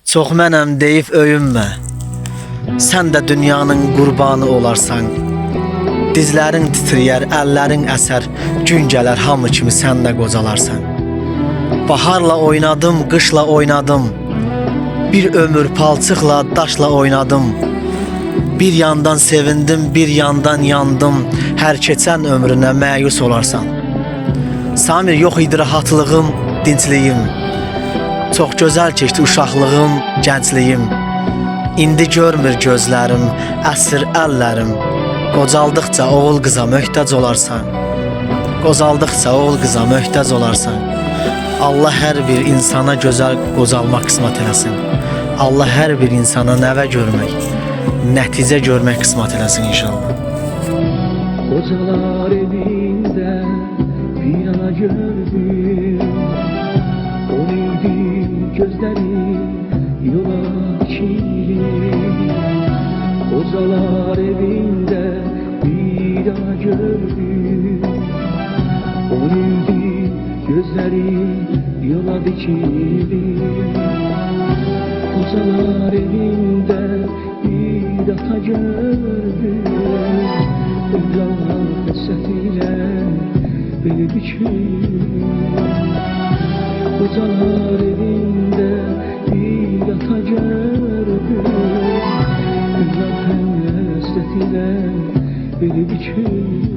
Çox mənəm deyib öyünmə. Sən də dünyanın qurbanı olarsan. Dizlərin titriyər, əllərin əsər. Gün gələr hamı kimi sən də qocalarsan. Baharla oynadım, qışla oynadım. Bir ömür palçıqla, daşla oynadım. Bir yandan sevindim, bir yandan yandım. Hər keçən ömrünə məyus olarsan. Samir, yox idi rahatlığım, dincliyim. Çox gözəl keçdi uşaqlığım, gəncliyim. İndi görmür gözlərim, əsir əllərim. Qocaldıqca oğul qıza möhtac olarsan. Qocaldıqca oğul qıza möhtac olarsan. Allah hər bir insana gözəl qocalmaq qismət eləsin. Allah hər bir insana nəvə görmək, nəticə görmək qismət eləsin inşallah. Kocalar evinde bir yana gördüm. Onuydu gözleri yola çiğdim. Kocalar evinde bir yana gördüm. Onuydu gözleri yola dikildim. Kocalar evinde bir ata gördüm. Evlalar hasretiyle beni bükür. Kocalar evinde bir ata gördüm. Evlalar hasretiyle beni bükür.